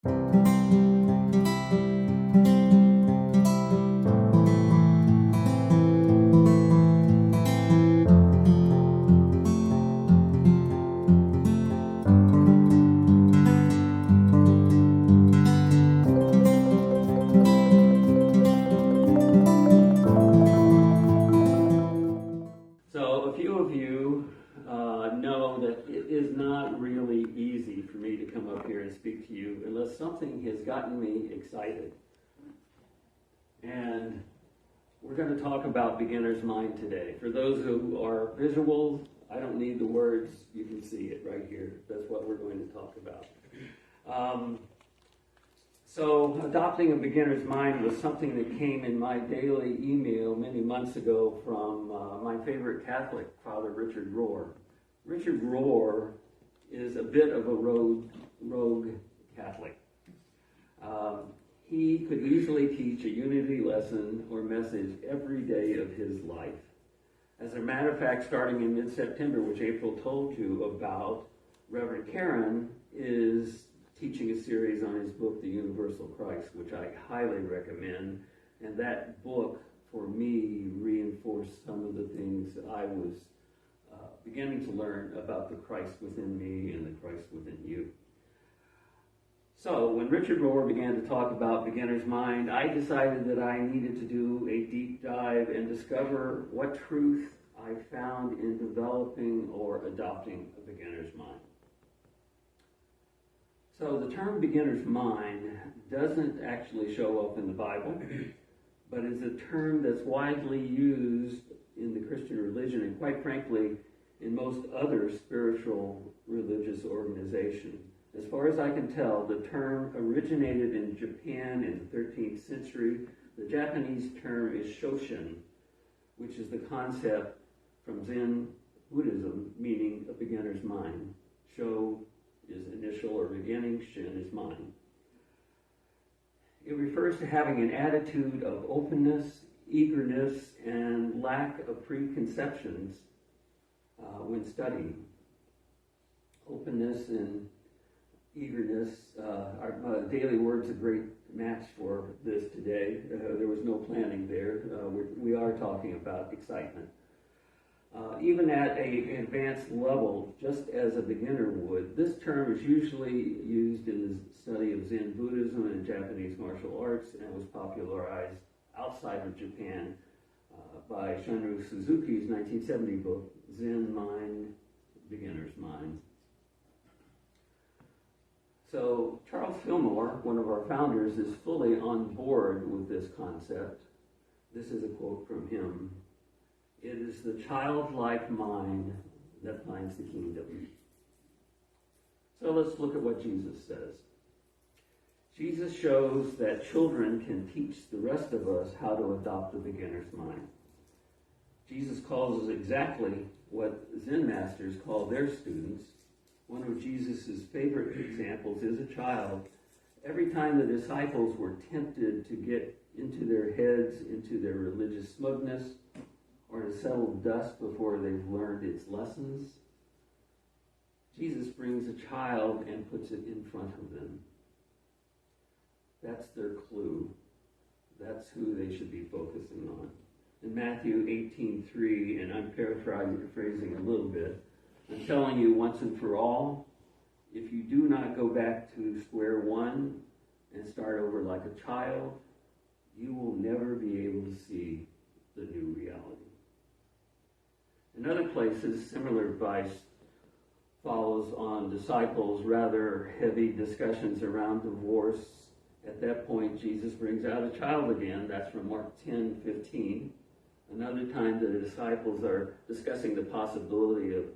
So a few of you know that it is not really easy for me to come up here and speak to you unless something has gotten me excited. And we're going to talk about beginner's mind today. For those who are visual, I don't need the words. You can see it right here. That's what we're going to talk about. So adopting a beginner's mind was something that came in my daily email many months ago from my favorite Catholic, Father Richard Rohr. Richard Rohr is a bit of a rogue Catholic. He could easily teach a unity lesson or message every day of his life. As a matter of fact, starting in mid-September, which April told you about, Reverend Karen is teaching a series on his book, The Universal Christ, which I highly recommend. And that book, for me, reinforced some of the things that I was beginning to learn about the Christ within me and the Christ within you. So when Richard Rohr began to talk about beginner's mind, I decided that I needed to do a deep dive and discover what truth I found in developing or adopting a beginner's mind. So the term beginner's mind doesn't actually show up in the Bible, but is a term that's widely used in the Christian religion and, quite frankly, in most other spiritual religious organizations. As far as I can tell, the term originated in Japan in the 13th century. The Japanese term is Shoshin, which is the concept from Zen Buddhism, meaning a beginner's mind. Sho is initial or beginning, Shin is mind. It refers to having an attitude of openness, eagerness, and lack of preconceptions when studying. Openness and eagerness, our daily word's a great match for this today. There was no planning there. We are talking about excitement. Even at an advanced level, just as a beginner would, this term is usually used in the study of Zen Buddhism and Japanese martial arts, and was popularized outside of Japan by Shunryu Suzuki's 1970 book, Zen Mind, Beginner's Mind. So Charles Fillmore, one of our founders, is fully on board with this concept. This is a quote from him. "It is the childlike mind that finds the kingdom." So let's look at what Jesus says. Jesus shows that children can teach the rest of us how to adopt a beginner's mind. Jesus calls us exactly what Zen Masters call their students. One of Jesus' favorite examples is a child. Every time the disciples were tempted to get into their heads, into their religious smugness, or to settle dust before they've learned its lessons, Jesus brings a child and puts it in front of them. That's their clue. That's who they should be focusing on. In Matthew 18:3, and I'm paraphrasing a little bit, I'm telling you once and for all, if you do not go back to square one and start over like a child, you will never be able to see the new reality. In other places, similar advice follows on disciples' rather heavy discussions around divorce. At that point, Jesus brings out a child again. That's from Mark 10:15. Another time, the disciples are discussing the possibility of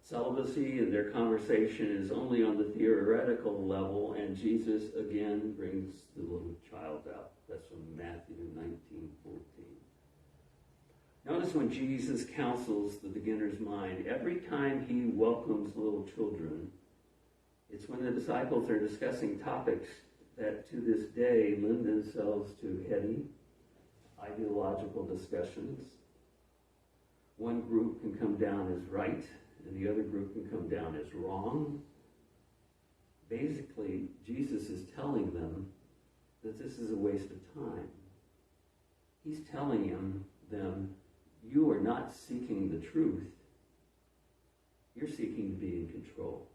celibacy, and their conversation is only on the theoretical level, and Jesus again brings the little child out. That's from Matthew 19:14. Notice when Jesus counsels the beginner's mind, every time he welcomes little children, it's when the disciples are discussing topics that to this day lend themselves to heady, ideological discussions. One group can come down as right, and the other group can come down as wrong. basically, Jesus is telling them that this is a waste of time. He's telling them, you are not seeking the truth. You're seeking to be in control.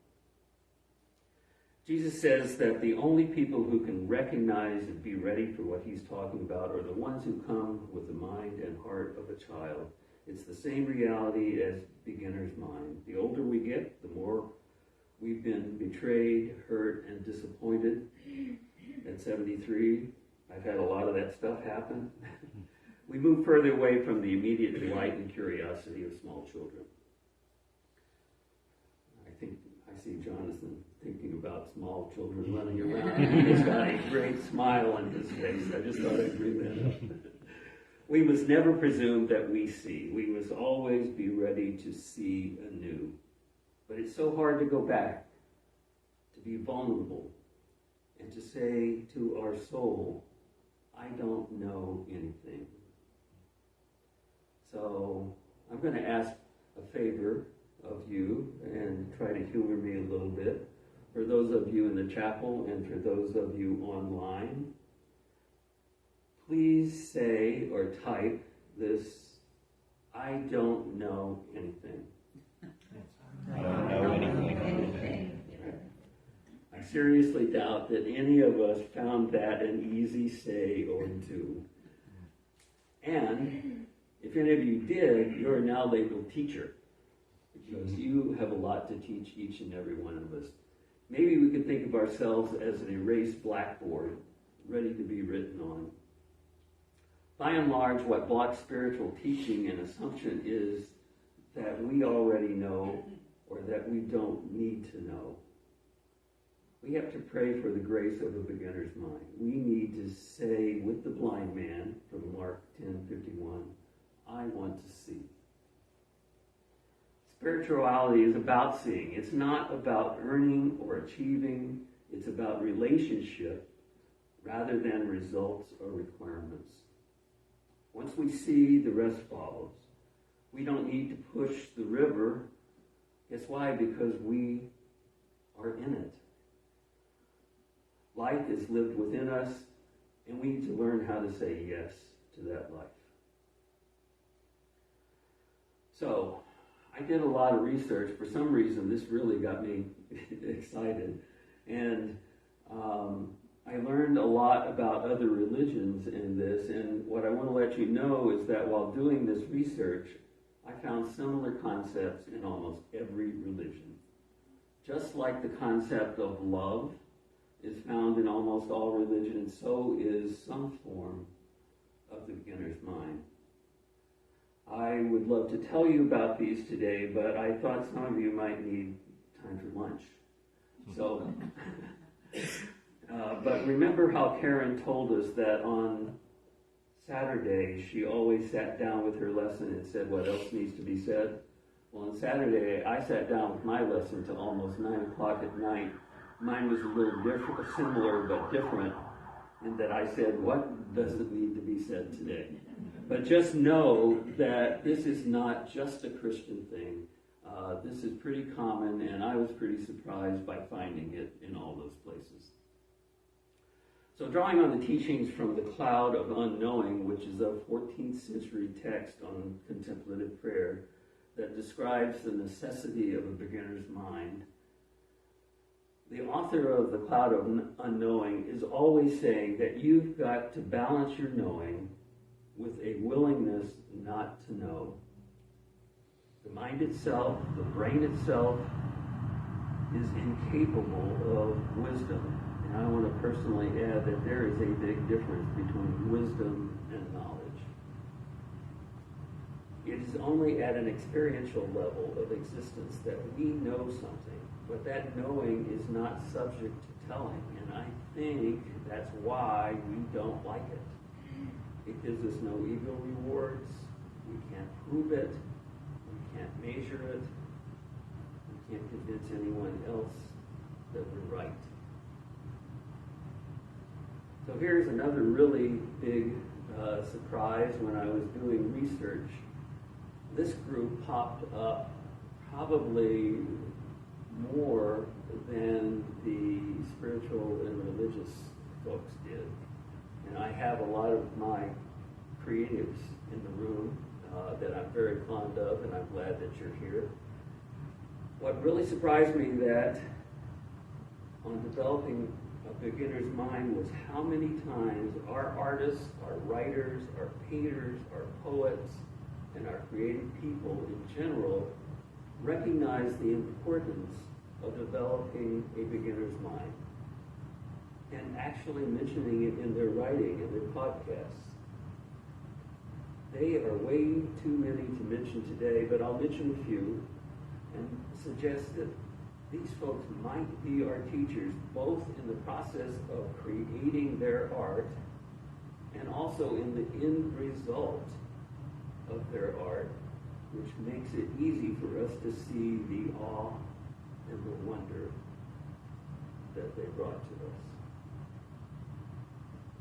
Jesus says that the only people who can recognize and be ready for what he's talking about are the ones who come with the mind and heart of a child. It's the same reality as beginner's mind. The older we get, the more we've been betrayed, hurt, and disappointed. At 73, I've had a lot of that stuff happen. We move further away from the immediate delight and curiosity of small children. I see Jonathan thinking about small children running around. He's got a great smile on his face. I just thought I'd bring that up. We must never presume that we see. We must always be ready to see anew. But it's so hard to go back, to be vulnerable, and to say to our soul, I don't know anything. So I'm going to ask a favor of you and try to humor me a little bit. For those of you in the chapel and for those of you online, please say or type this, I don't know anything. I don't know anything. I seriously doubt that any of us found that an easy say or do. And if any of you did, you're now labeled teacher, because you have a lot to teach each and every one of us. Maybe we could think of ourselves as an erased blackboard, ready to be written on. By and large, what blocks spiritual teaching and assumption is that we already know or that we don't need to know. We have to pray for the grace of a beginner's mind. We need to say with the blind man from Mark 10:51, I want to see. Spirituality is about seeing. It's not about earning or achieving. It's about relationship rather than results or requirements. Once we see, the rest follows. We don't need to push the river. Guess why? Because we are in it. Life is lived within us, and we need to learn how to say yes to that life. So, I did a lot of research. For some reason, this really got me excited. And I learned a lot about other religions in this. And what I want to let you know is that while doing this research, I found similar concepts in almost every religion. Just like the concept of love is found in almost all religions, so is some form of the beginner's mind. I would love to tell you about these today, but I thought some of you might need time for lunch. So, but remember how Karen told us that on Saturday she always sat down with her lesson and said what else needs to be said? Well, on Saturday I sat down with my lesson till almost 9 o'clock at night. Mine was a little different, similar but different, in that I said, what doesn't need to be said today? But just know that this is not just a Christian thing. This is pretty common, and I was pretty surprised by finding it in all those places. So drawing on the teachings from the Cloud of Unknowing, which is a 14th century text on contemplative prayer that describes the necessity of a beginner's mind, the author of the Cloud of Unknowing is always saying that you've got to balance your knowing with a willingness not to know. The mind itself, the brain itself, is incapable of wisdom. And I want to personally add that there is a big difference between wisdom and knowledge. It is only at an experiential level of existence that we know something, but that knowing is not subject to telling. And I think that's why we don't like it. It gives us no ego rewards. We can't prove it. We can't measure it. We can't convince anyone else that we're right. So here's another really big surprise when I was doing research. This group popped up probably more than the spiritual and religious folks did. And I have a lot of my creatives in the room that I'm very fond of, and I'm glad that you're here. What really surprised me that on developing a beginner's mind was how many times our artists, our writers, our painters, our poets, and our creative people in general recognize the importance of developing a beginner's mind and actually mentioning it in their writing and their podcasts. They are way too many to mention today, but I'll mention a few and suggest that these folks might be our teachers, both in the process of creating their art and also in the end result of their art, which makes it easy for us to see the awe and the wonder that they brought to us.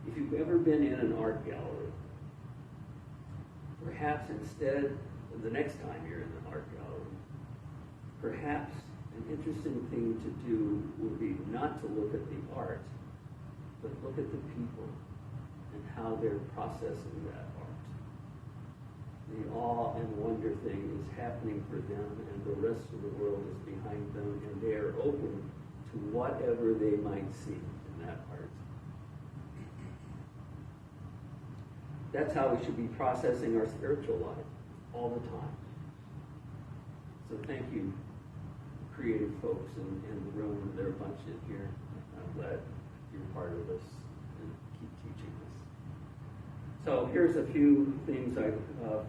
If you've ever been in an art gallery, perhaps instead, the next time you're in an art gallery, perhaps an interesting thing to do would be not to look at the art, but look at the people and how they're processing that art. The awe and wonder thing is happening for them, and the rest of the world is behind them, and they are open to whatever they might see in that art. That's how we should be processing our spiritual life all the time. So thank you, creative folks in the room. There are a bunch in here. I'm glad you're part of this and keep teaching us. So here's a few things I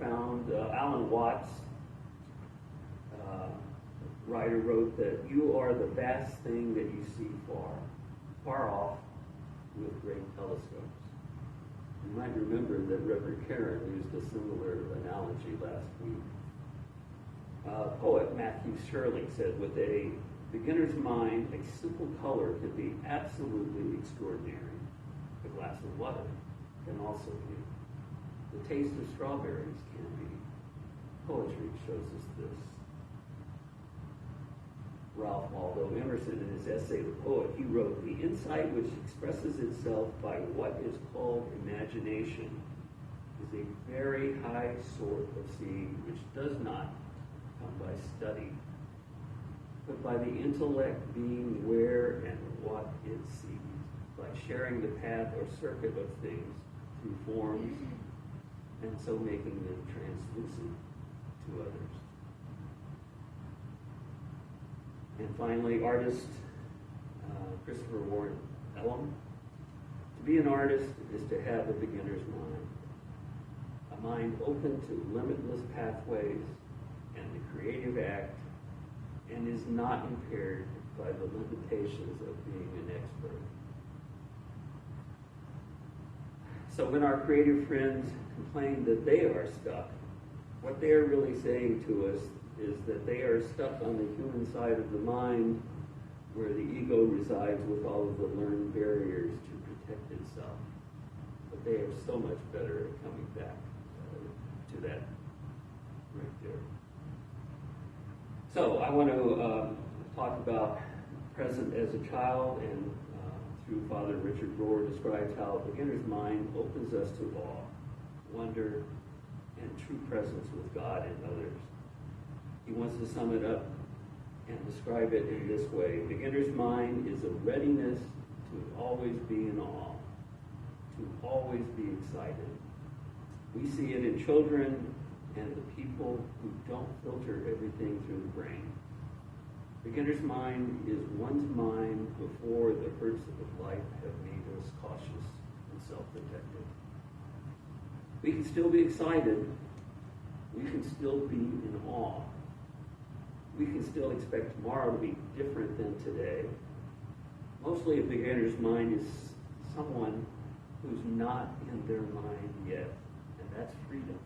found. Alan Watts, writer, wrote that you are the vast thing that you see far off with great telescopes. You might remember that Reverend Karen used a similar analogy last week. Poet Matthew Shirley said, with a beginner's mind, a simple color can be absolutely extraordinary. A glass of water can also be. The taste of strawberries can be. Poetry shows us this. Ralph Waldo Emerson, in his essay, The Poet, he wrote, the insight which expresses itself by what is called imagination is a very high sort of seeing which does not come by study, but by the intellect being where and what it sees, by sharing the path or circuit of things through forms, and so making them translucent to others. And finally, artist Christopher Warren Elam. To be an artist is to have a beginner's mind, a mind open to limitless pathways and the creative act, and is not impaired by the limitations of being an expert. So when our creative friends complain that they are stuck, what they are really saying to us is that they are stuck on the human side of the mind where the ego resides with all of the learned barriers to protect itself. But they are so much better at coming back to that right there. So I want to talk about present as a child, and through Father Richard Rohr describes how a beginner's mind opens us to awe, wonder, and true presence with God and others. He wants to sum it up and describe it in this way. Beginner's mind is a readiness to always be in awe, to always be excited. We see it in children and the people who don't filter everything through the brain. Beginner's mind is one's mind before the hurts of life have made us cautious and self-protective. We can still be excited. We can still be in awe. We can still expect tomorrow to be different than today. Mostly a beginner's mind is someone who's not in their mind yet, and that's freedom.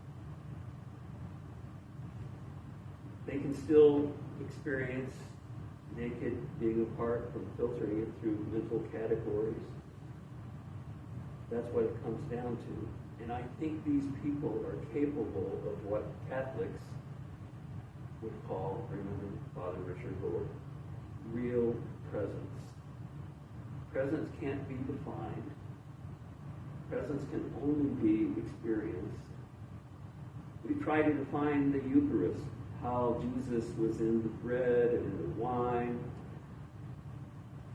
They can still experience naked being apart from filtering it through mental categories. That's what it comes down to. And I think these people are capable of what Catholics would call, remember Father Richard Rohr, real presence. Presence can't be defined. Presence can only be experienced. We try to define the Eucharist, how Jesus was in the bread and in the wine,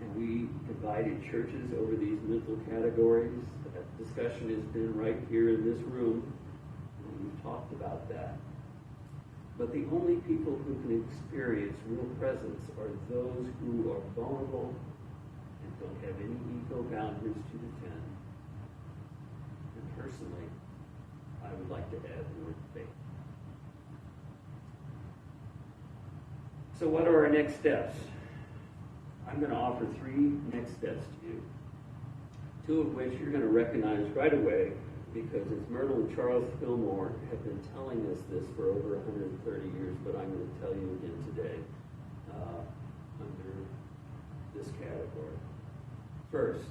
and we divided churches over these mental categories. That discussion has been right here in this room, and we've talked about that. But the only people who can experience real presence are those who are vulnerable and don't have any ego boundaries to defend. And personally, I would like to add the word faith. So what are our next steps? I'm going to offer 3 next steps to you, 2 of which you're going to recognize right away, because as Myrtle and Charles Fillmore have been telling us this for over 130 years, but I'm going to tell you again today under this category. First,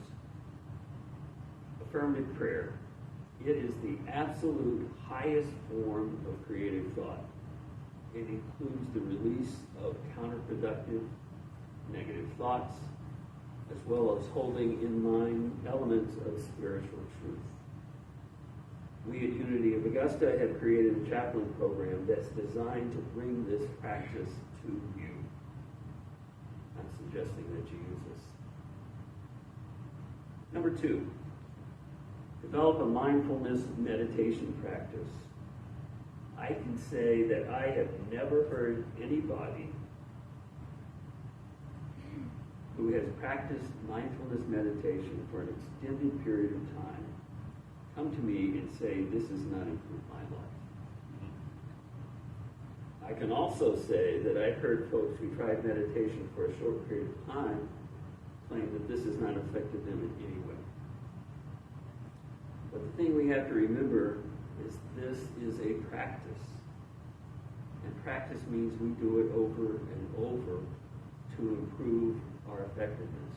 affirmative prayer. It is the absolute highest form of creative thought. It includes the release of counterproductive negative thoughts, as well as holding in mind elements of spiritual truth. We at Unity of Augusta have created a chaplain program that's designed to bring this practice to you. I'm suggesting that you use this. Number 2, develop a mindfulness meditation practice. I can say that I have never heard anybody who has practiced mindfulness meditation for an extended period of time come to me and say, this has not improved my life. I can also say that I've heard folks who tried meditation for a short period of time claim that this has not affected them in any way. But the thing we have to remember is this is a practice. And practice means we do it over and over to improve our effectiveness.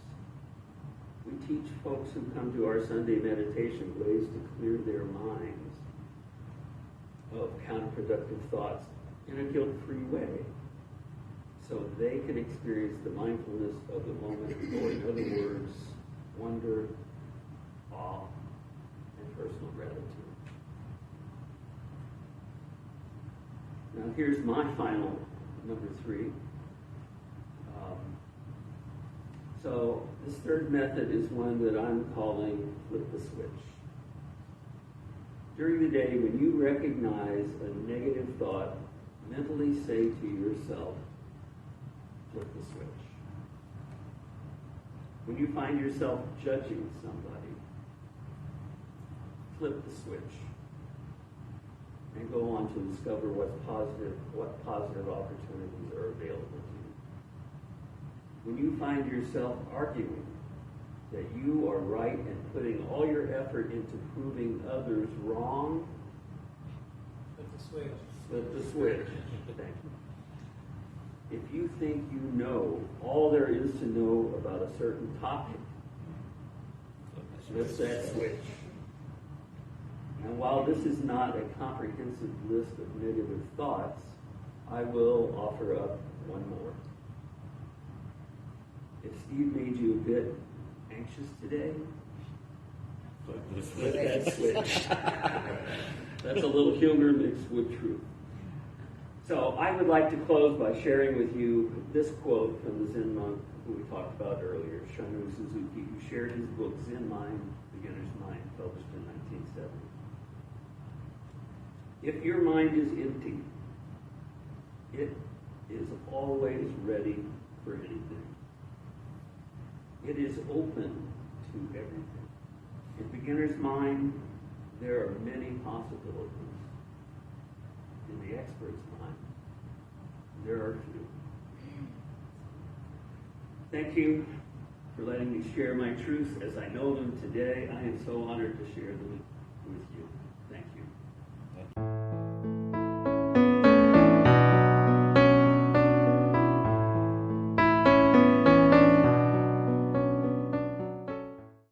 We teach folks who come to our Sunday meditation ways to clear their minds of counterproductive thoughts in a guilt-free way, so they can experience the mindfulness of the moment, or in other words, wonder, awe, and personal gratitude. Now here's my final, number 3. So this third method is one that I'm calling flip the switch. During the day, when you recognize a negative thought, mentally say to yourself, flip the switch. When you find yourself judging somebody, flip the switch and go on to discover what positive opportunities are available to you. When you find yourself arguing that you are right and putting all your effort into proving others wrong, Flip the switch. flip the switch. Thank you. If you think you know all there is to know about a certain topic, flip that switch. And while this is not a comprehensive list of negative thoughts, I will offer up one more. If Steve made you a bit anxious today, flip that switch. That's a little humor mixed with truth. So I would like to close by sharing with you this quote from the Zen monk who we talked about earlier, Shunryu Suzuki, who shared his book Zen Mind, Beginner's Mind, published in 1970. If your mind is empty, it is always ready for anything. It is open to everything. In beginner's mind, there are many possibilities. In the expert's mind, there are few. Thank you for letting me share my truths as I know them today. I am so honored to share them with you.